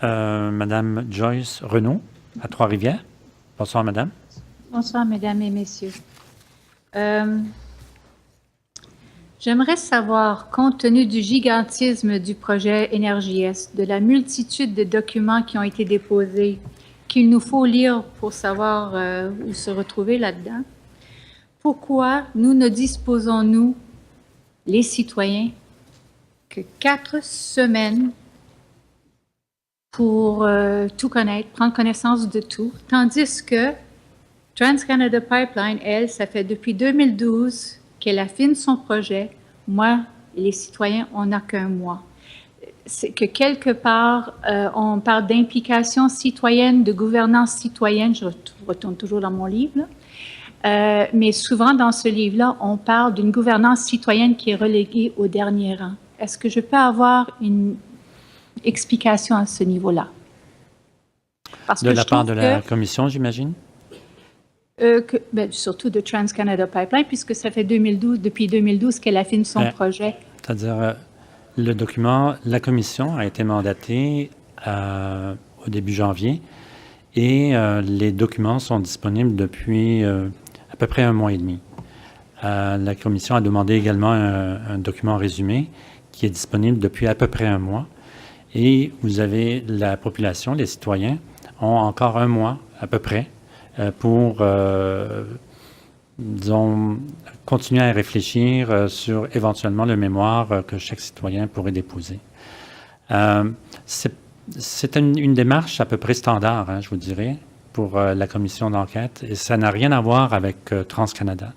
Madame Joyce Renaud, à Trois-Rivières. Bonsoir, Madame. Bonsoir, Mesdames et Messieurs. J'aimerais savoir, compte tenu du gigantisme du projet Énergie-Est, de la multitude de documents qui ont été déposés, qu'il nous faut lire pour savoir où se retrouver là-dedans, pourquoi nous ne disposons-nous, les citoyens, que 4 semaines pour tout connaître, prendre connaissance de tout, tandis que TransCanada Pipeline, elle, ça fait depuis 2012 qu'elle affine son projet. Moi et les citoyens, on n'a qu'un mois. C'est que quelque part, on parle d'implication citoyenne, de gouvernance citoyenne, je retourne toujours dans mon livre, là. Mais souvent dans ce livre-là, on parle d'une gouvernance citoyenne qui est reléguée au dernier rang. Est-ce que je peux avoir une explication à ce niveau-là? Parce de la part de la Commission, j'imagine? Surtout de TransCanada Pipeline, puisque ça fait depuis 2012 qu'elle affine son projet. C'est-à-dire, le document, la Commission a été mandatée au début janvier et les documents sont disponibles depuis à peu près 1 mois et demi. La Commission a demandé également un document résumé qui est disponible depuis à peu près 1 mois. Et vous avez la population, les citoyens, ont encore 1 mois à peu près pour, disons, continuer à réfléchir sur éventuellement le mémoire que chaque citoyen pourrait déposer. C'est une démarche à peu près standard, hein, je vous dirais, pour la commission d'enquête, et ça n'a rien à voir avec TransCanada.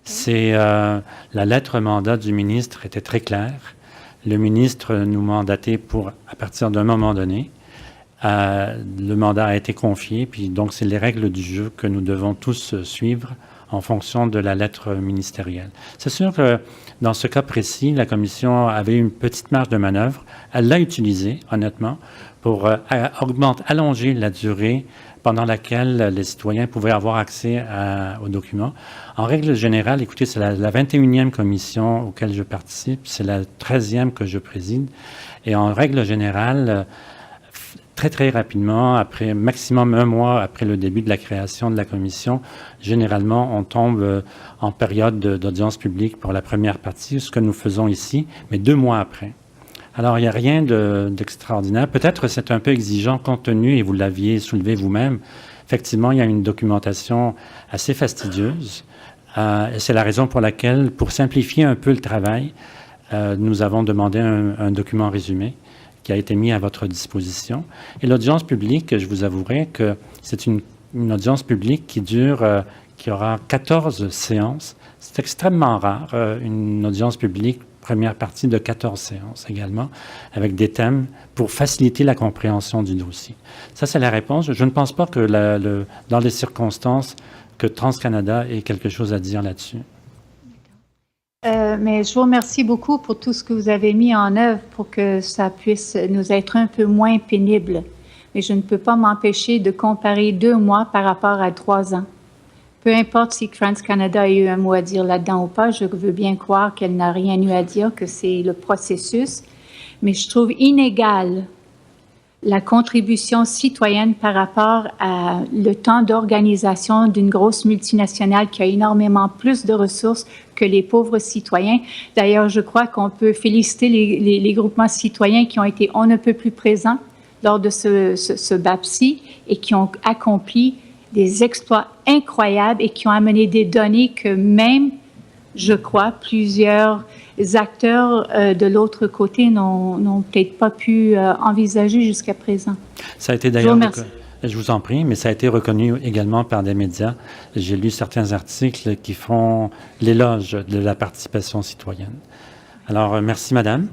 C'est la lettre mandat du ministre était très claire. Le ministre nous mandatait pour, à partir d'un moment donné, le mandat a été confié, puis donc c'est les règles du jeu que nous devons tous suivre en fonction de la lettre ministérielle. C'est sûr que dans ce cas précis, la Commission avait une petite marge de manœuvre. Elle l'a utilisée, honnêtement, pour allonger la durée pendant laquelle les citoyens pouvaient avoir accès aux documents. En règle générale, écoutez, c'est la 21e commission auquel je participe, c'est la 13e que je préside, et en règle générale, très, très rapidement, après maximum 1 mois après le début de la création de la commission, généralement, on tombe en période d'audience publique pour la première partie, ce que nous faisons ici, mais 2 mois après. Alors, il n'y a rien d'extraordinaire. Peut-être c'est un peu exigeant compte tenu, et vous l'aviez soulevé vous-même, effectivement, il y a une documentation assez fastidieuse. Et c'est la raison pour laquelle, pour simplifier un peu le travail, nous avons demandé un document résumé qui a été mis à votre disposition. Et l'audience publique, je vous avouerai que c'est une audience publique qui aura 14 séances. C'est extrêmement rare, une audience publique première partie de 14 séances également, avec des thèmes pour faciliter la compréhension du dossier. Ça, c'est la réponse. Je ne pense pas que dans les circonstances, que TransCanada ait quelque chose à dire là-dessus. Mais je vous remercie beaucoup pour tout ce que vous avez mis en œuvre pour que ça puisse nous être un peu moins pénible. Mais je ne peux pas m'empêcher de comparer 2 mois par rapport à 3 ans. Peu importe si TransCanada a eu un mot à dire là-dedans ou pas, je veux bien croire qu'elle n'a rien eu à dire, que c'est le processus. Mais je trouve inégal la contribution citoyenne par rapport à le temps d'organisation d'une grosse multinationale qui a énormément plus de ressources que les pauvres citoyens. D'ailleurs, je crois qu'on peut féliciter les groupements citoyens qui ont été on ne peut plus présents lors de ce BAPSI et qui ont accompli des exploits incroyables et qui ont amené des données que même, je crois, plusieurs acteurs de l'autre côté n'ont peut-être pas pu envisager jusqu'à présent. Ça a été d'ailleurs, je vous en prie, mais ça a été reconnu également par des médias. J'ai lu certains articles qui font l'éloge de la participation citoyenne. Alors, merci, Madame.